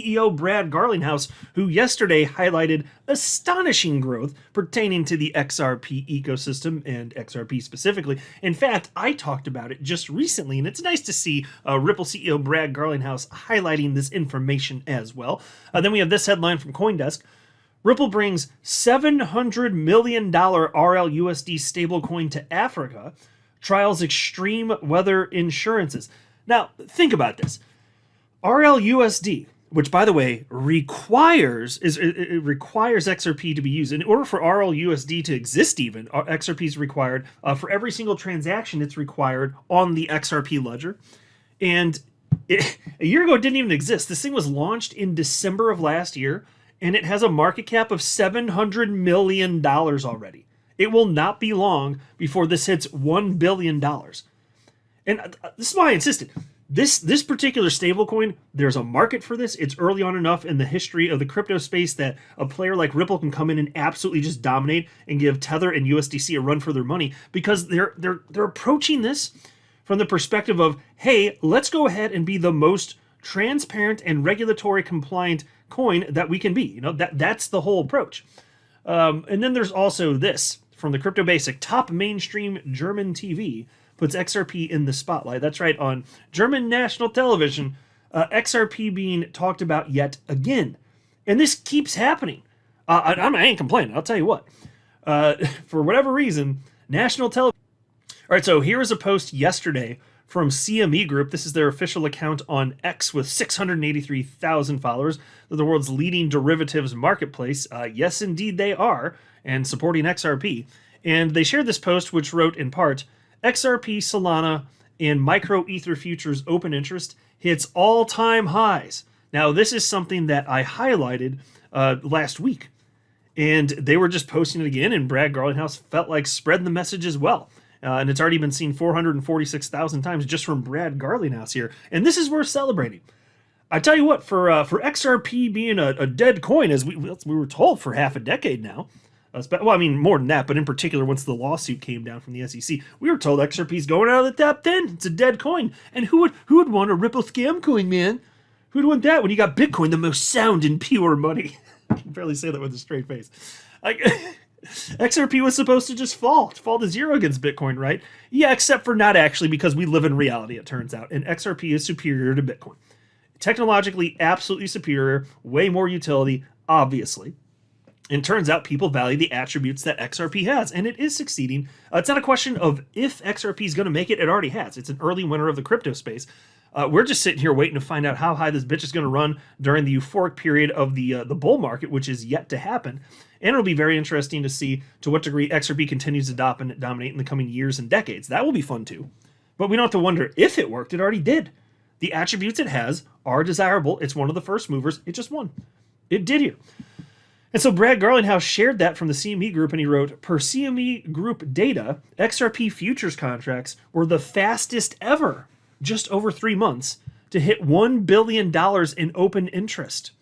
CEO Brad Garlinghouse, who yesterday highlighted astonishing growth pertaining to the XRP ecosystem and XRP specifically. In fact, I talked about it just recently, and it's nice to see Ripple CEO Brad Garlinghouse highlighting this information as well. Then we have this headline from CoinDesk. Ripple brings $700 million RLUSD stablecoin to Africa, trials extreme weather insurances. Now, think about this. RLUSD, which, by the way, requires XRP to be used. In order for RLUSD to exist even, XRP is required. For every single transaction, it's required on the XRP ledger. And a year ago, it didn't even exist. This thing was launched in December of last year, and it has a market cap of $700 million already. It will not be long before this hits $1 billion. And this is why I insisted. This particular stablecoin, there's a market for this. It's early on enough in the history of the crypto space that a player like Ripple can come in and absolutely just dominate and give Tether and USDC a run for their money, because they're approaching this from the perspective of, hey, let's go ahead and be the most transparent and regulatory compliant coin that we can be. You know, that's the whole approach. And then there's also this from the Crypto Basic. Top mainstream German TV puts XRP in the spotlight. That's right, on German national television, XRP being talked about yet again. And this keeps happening. I ain't complaining, I'll tell you what. For whatever reason, national television. All right, so here is a post yesterday from CME Group. This is their official account on X with 683,000 followers. They're the world's leading derivatives marketplace. Yes, indeed they are, and supporting XRP. And they shared this post, which wrote in part, XRP, Solana, and Micro Ether futures open interest hits all-time highs. Now, this is something that I highlighted last week, and they were just posting it again, and Brad Garlinghouse felt like spreading the message as well. And it's already been seen 446,000 times just from Brad Garlinghouse here, and this is worth celebrating. I tell you what, for XRP being a dead coin, as we were told for half a decade now, well, I mean, more than that, but in particular, once the lawsuit came down from the SEC, we were told XRP's going out of the top 10. It's a dead coin. And who would want a Ripple scam coin, man? Who'd want that when you got Bitcoin, the most sound and pure money? I can barely say that with a straight face. XRP was supposed to just fall to zero against Bitcoin, right? Yeah, except for not actually, because we live in reality, it turns out. And XRP is superior to Bitcoin. Technologically, absolutely superior, way more utility, obviously. And turns out people value the attributes that XRP has, and it is succeeding. It's not a question of if XRP is going to make it. It already has. It's an early winner of the crypto space. We're just sitting here waiting to find out how high this bitch is going to run during the euphoric period of the bull market, which is yet to happen. And it'll be very interesting to see to what degree XRP continues to dominate in the coming years and decades. That will be fun too. But we don't have to wonder if it worked. It already did. The attributes it has are desirable. It's one of the first movers. It just won. It did here. And so Brad Garlinghouse shared that from the CME Group, and he wrote, per CME Group data, XRP futures contracts were the fastest ever, just over 3 months, to hit $1 billion in open interest.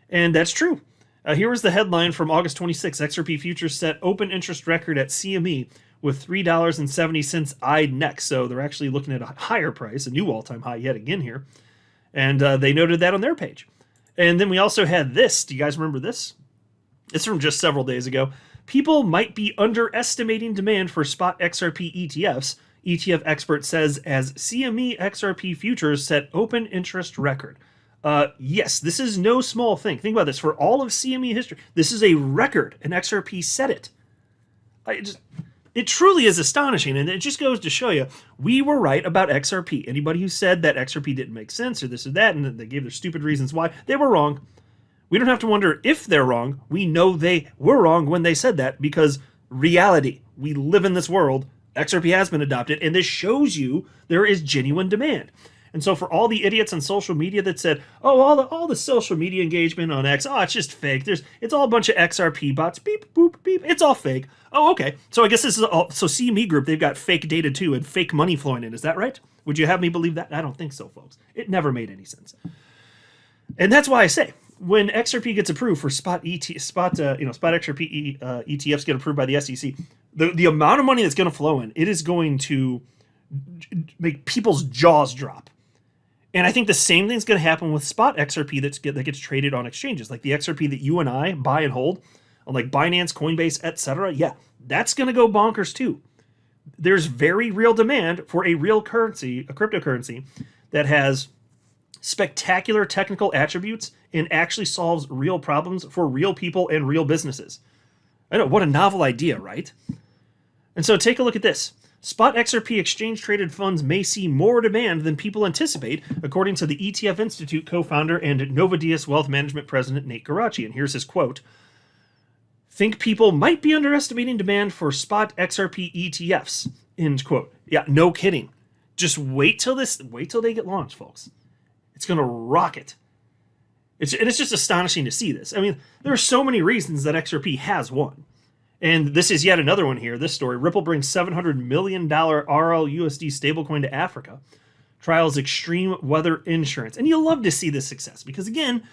And that's true. Here was the headline from August 26. XRP futures set open interest record at CME with $3.70 eyed next. So they're actually looking at a higher price, a new all-time high yet again here. And they noted that on their page. And then we also had this. Do you guys remember this? It's from just several days ago. People might be underestimating demand for spot XRP ETFs, ETF expert says, as CME XRP futures set open interest record. Yes, this is no small thing. Think about this. For all of CME history, this is a record, and XRP set it. It truly is astonishing, and it just goes to show you, we were right about XRP. Anybody who said that XRP didn't make sense or this or that, and they gave their stupid reasons why, they were wrong. We don't have to wonder if they're wrong. We know they were wrong when they said that, because reality, we live in this world, XRP has been adopted, and this shows you there is genuine demand. And so for all the idiots on social media that said, oh, all the social media engagement on X, oh, it's just fake. It's all a bunch of XRP bots. Beep, boop, beep. It's all fake. Oh, okay. So I guess this is all. So CME Group, they've got fake data too and fake money flowing in. Is that right? Would you have me believe that? I don't think so, folks. It never made any sense. And that's why I say, when XRP gets approved for spot XRP ETFs get approved by the SEC, the amount of money that's going to flow in, it is going to make people's jaws drop. And I think the same thing's going to happen with spot XRP that gets traded on exchanges, like the XRP that you and I buy and hold on like Binance, Coinbase, etc. Yeah, that's going to go bonkers too. There's very real demand for a real currency, a cryptocurrency that has spectacular technical attributes and actually solves real problems for real people and real businesses. I know, what a novel idea, right? And so take a look at this. Spot XRP exchange traded funds may see more demand than people anticipate, according to the ETF Institute co-founder and Novadius Wealth Management president Nate Garachi. And here's his quote. Think people might be underestimating demand for spot XRP ETFs, end quote. Yeah, no kidding. Just wait till they get launched, folks. It's going to rocket. It's just astonishing to see this. I mean, there are so many reasons that XRP has won. And this is yet another one here. This story, Ripple brings $700 million RLUSD stablecoin to Africa. Trials extreme weather insurance. And you'll love to see this success because, again,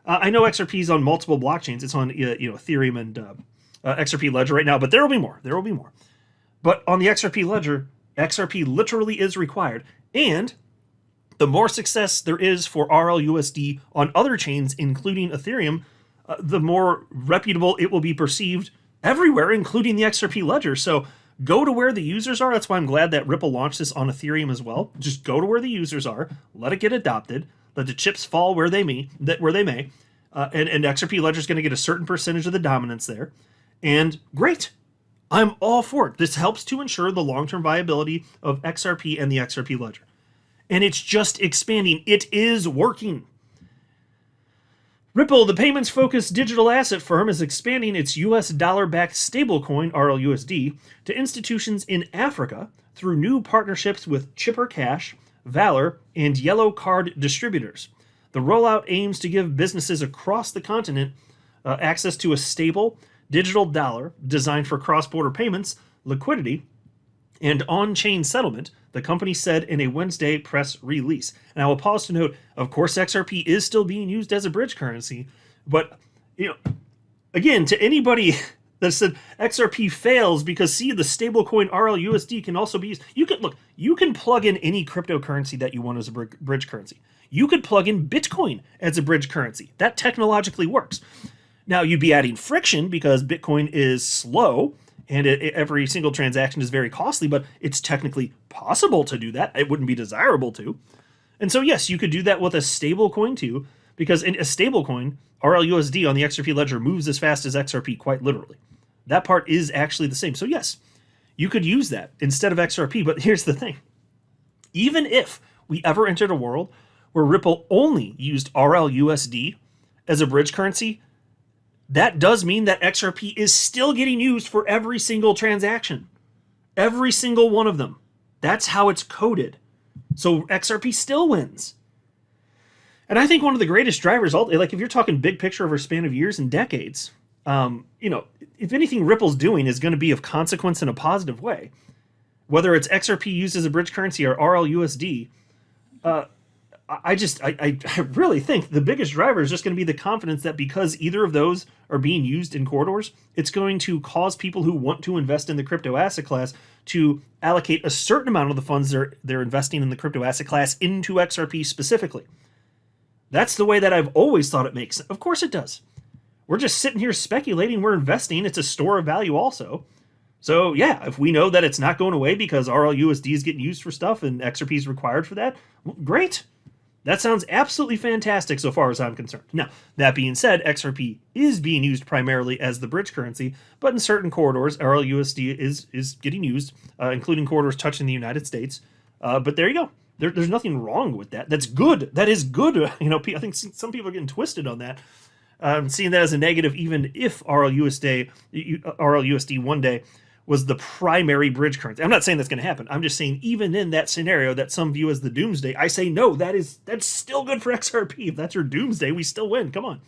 I know XRP is on multiple blockchains. It's on Ethereum and XRP Ledger right now, but there will be more. There will be more. But on the XRP Ledger, XRP literally is required. And the more success there is for RLUSD on other chains, including Ethereum, the more reputable it will be perceived everywhere, including the XRP Ledger. So go to where the users are. That's why I'm glad that Ripple launched this on Ethereum as well. Just go to where the users are, let it get adopted, let the chips fall where they may, and XRP Ledger is going to get a certain percentage of the dominance there. And great. I'm all for it. This helps to ensure the long-term viability of XRP and the XRP Ledger. And it's just expanding. It is working. Ripple, the payments-focused digital asset firm, is expanding its US dollar-backed stablecoin, RLUSD, to institutions in Africa through new partnerships with Chipper Cash, Valor, and Yellow Card distributors. The rollout aims to give businesses across the continent access to a stable digital dollar designed for cross-border payments, liquidity, and on-chain settlement, the company said in a Wednesday press release. And I will pause to note, of course, XRP is still being used as a bridge currency, but again, to anybody that said XRP fails because see the stablecoin RLUSD can also be used. You can plug in any cryptocurrency that you want as a bridge currency. You could plug in Bitcoin as a bridge currency. That technologically works. Now you'd be adding friction because Bitcoin is slow and every single transaction is very costly, but it's technically possible to do that. It wouldn't be desirable to. And so, yes, you could do that with a stable coin too, because in a stable coin, RLUSD on the XRP ledger moves as fast as XRP, quite literally. That part is actually the same. So yes, you could use that instead of XRP, but here's the thing. Even if we ever entered a world where Ripple only used RLUSD as a bridge currency, that does mean that XRP is still getting used for every single transaction. Every single one of them. That's how it's coded. So XRP still wins. And I think one of the greatest drivers, like if you're talking big picture over a span of years and decades, if anything Ripple's doing is going to be of consequence in a positive way, whether it's XRP used as a bridge currency or RLUSD, I really think the biggest driver is just going to be the confidence that because either of those are being used in corridors, it's going to cause people who want to invest in the crypto asset class to allocate a certain amount of the funds they're investing in the crypto asset class into XRP specifically. That's the way that I've always thought it makes sense. Of course it does. We're just sitting here speculating. We're investing. It's a store of value also. So yeah, if we know that it's not going away because RLUSD is getting used for stuff and XRP is required for that, well, great. That sounds absolutely fantastic so far as I'm concerned. Now, that being said, XRP is being used primarily as the bridge currency, but in certain corridors, RLUSD is getting used, including corridors touching the United States. But there you go. There's nothing wrong with that. That's good. That is good. I think some people are getting twisted on that, seeing that as a negative, even if RLUSD one day was the primary bridge currency. I'm not saying that's going to happen. I'm just saying even in that scenario that some view as the doomsday, I say no, that's still good for XRP. If that's your doomsday, we still win. Come on.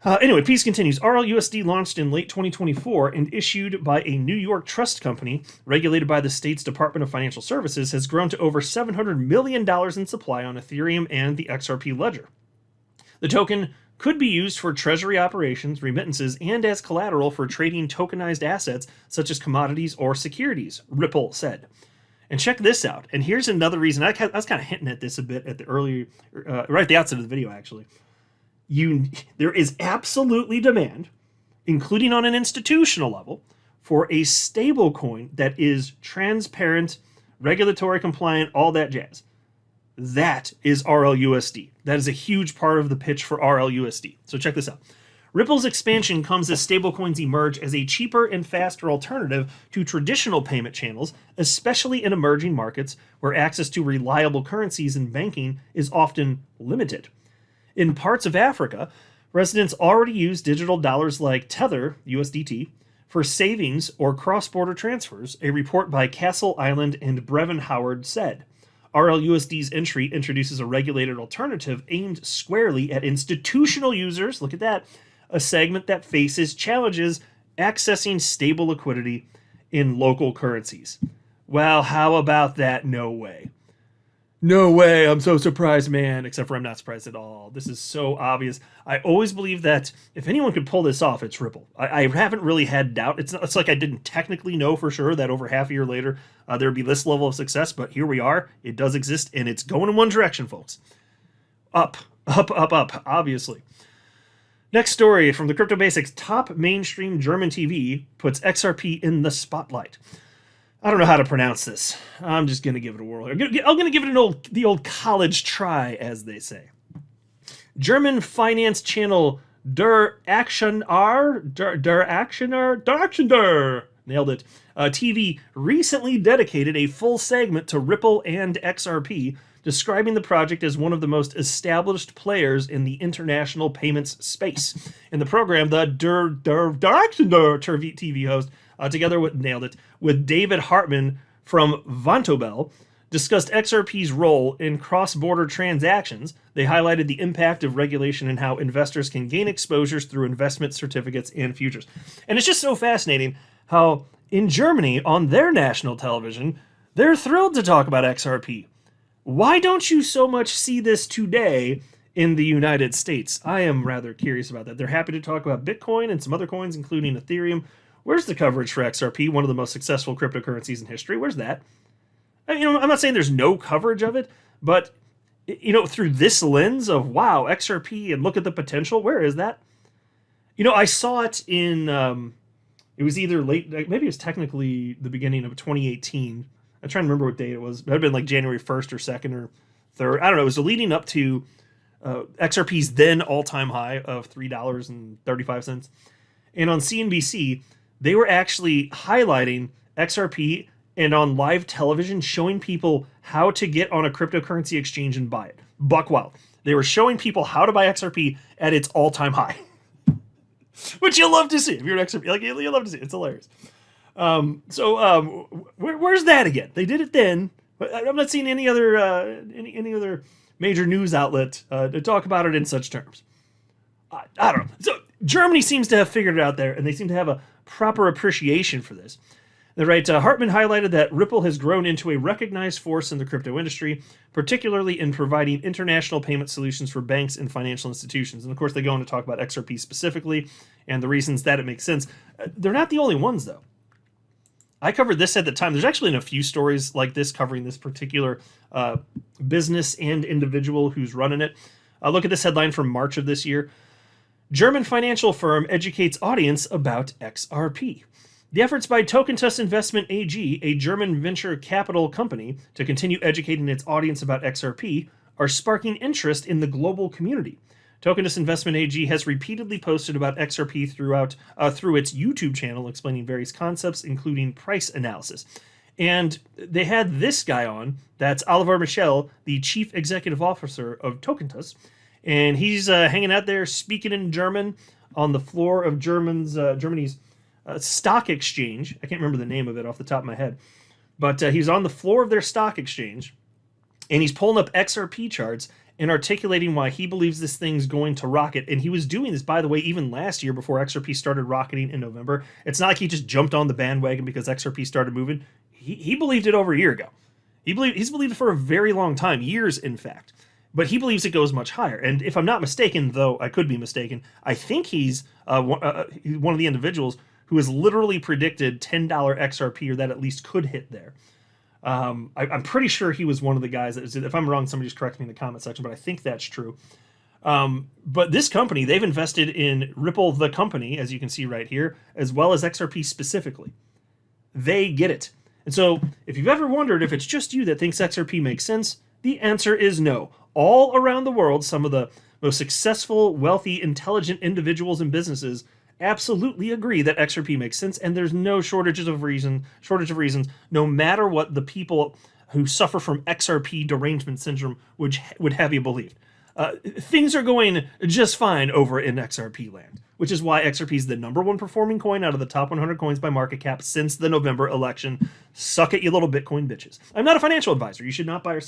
Anyway, piece continues. RLUSD launched in late 2024 and issued by a New York trust company regulated by the state's Department of Financial Services has grown to over $700 million in supply on Ethereum and the XRP ledger. The token could be used for treasury operations, remittances, and as collateral for trading tokenized assets such as commodities or securities, Ripple said. And check this out. And here's another reason. I was kind of hinting at this a bit at the early, right at the outset of the video, actually. There is absolutely demand, including on an institutional level, for a stable coin that is transparent, regulatory compliant, all that jazz. That is RLUSD. That is a huge part of the pitch for RLUSD. So check this out. Ripple's expansion comes as stablecoins emerge as a cheaper and faster alternative to traditional payment channels, especially in emerging markets where access to reliable currencies and banking is often limited. In parts of Africa, residents already use digital dollars like Tether, USDT, for savings or cross-border transfers, a report by Castle Island and Brevin Howard said. RLUSD's entry introduces a regulated alternative aimed squarely at institutional users, look at that, a segment that faces challenges accessing stable liquidity in local currencies. Well, how about that? No way. No way. I'm so surprised, man. Except for I'm not surprised at all. This is so obvious. I always believe that if anyone could pull this off, it's Ripple. I haven't really had doubt. It's like I didn't technically know for sure that over half a year later there would be this level of success, but here we are. It does exist, and it's going in one direction, folks. Up, up, up, up, obviously. Next story from the Crypto Basics. Top mainstream German TV puts XRP in the spotlight. I don't know how to pronounce this. I'm just going to give it a whirl. I'm going to give it the old college try, as they say. German finance channel Der Actionär, nailed it. TV recently dedicated a full segment to Ripple and XRP, describing the project as one of the most established players in the international payments space. In the program, the Der Actionär TV host, together with David Hartman from Vontobel, discussed XRP's role in cross-border transactions. They highlighted the impact of regulation and how investors can gain exposures through investment certificates and futures. And it's just so fascinating how in Germany, on their national television, they're thrilled to talk about XRP. Why don't you so much see this today in the United States? I am rather curious about that. They're happy to talk about Bitcoin and some other coins, including Ethereum. Where's the coverage for XRP, one of the most successful cryptocurrencies in history? Where's that? I'm not saying there's no coverage of it, but through this lens of wow, XRP and look at the potential, where is that? I saw it in it was either late, maybe it was technically the beginning of 2018. I'm trying to remember what date it was. It might have been like January 1st or 2nd or 3rd. I don't know. It was leading up to XRP's then all-time high of $3.35. And on CNBC, they were actually highlighting XRP and on live television showing people how to get on a cryptocurrency exchange and buy it. Buck wild. They were showing people how to buy XRP at its all-time high. Which you'll love to see. If you're an XRP, you'll love to see it. It's hilarious. Where's that again? They did it then, but I'm not seeing any other any other major news outlet to talk about it in such terms. I don't know. So Germany seems to have figured it out there, and they seem to have a proper appreciation for this. The right, Hartman highlighted that Ripple has grown into a recognized force in the crypto industry, particularly in providing international payment solutions for banks and financial institutions. And of course, they go on to talk about XRP specifically and the reasons that it makes sense. They're not the only ones, though. I covered this at the time. There's actually been a few stories like this covering this particular business and individual who's running it. Look at this headline from March of this year. German financial firm educates audience about XRP. The efforts by Tokentus Investment AG, a German venture capital company, to continue educating its audience about XRP are sparking interest in the global community. Tokentus Investment AG has repeatedly posted about XRP through its YouTube channel, explaining various concepts, including price analysis. And they had this guy on, that's Oliver Michel, the chief executive officer of Tokentus, and he's hanging out there speaking in German on the floor of Germany's stock exchange. I can't remember the name of it off the top of my head, but he's on the floor of their stock exchange, and he's pulling up XRP charts and articulating why he believes this thing's going to rocket. And he was doing this, by the way, even last year before XRP started rocketing in November. It's not like he just jumped on the bandwagon because XRP started moving. He believed it over a year ago. He's believed it for a very long time, years in fact. But he believes it goes much higher. And if I'm not mistaken, though I could be mistaken, I think he's one of the individuals who has literally predicted $10 XRP, or that at least could hit there. I'm pretty sure he was one of the guys that, if I'm wrong, somebody just correct me in the comment section, but I think that's true. But this company, they've invested in Ripple, the company, as you can see right here, as well as XRP specifically. They get it. And so if you've ever wondered if it's just you that thinks XRP makes sense, the answer is no. All around the world, some of the most successful, wealthy, intelligent individuals and businesses absolutely agree that XRP makes sense, and there's no shortage of reasons, no matter what the people who suffer from XRP derangement syndrome would have you believe. Things are going just fine over in XRP land, which is why XRP is the #1 performing coin out of the top 100 coins by market cap since the November election. Suck it, you little Bitcoin bitches. I'm not a financial advisor. You should not buy or sell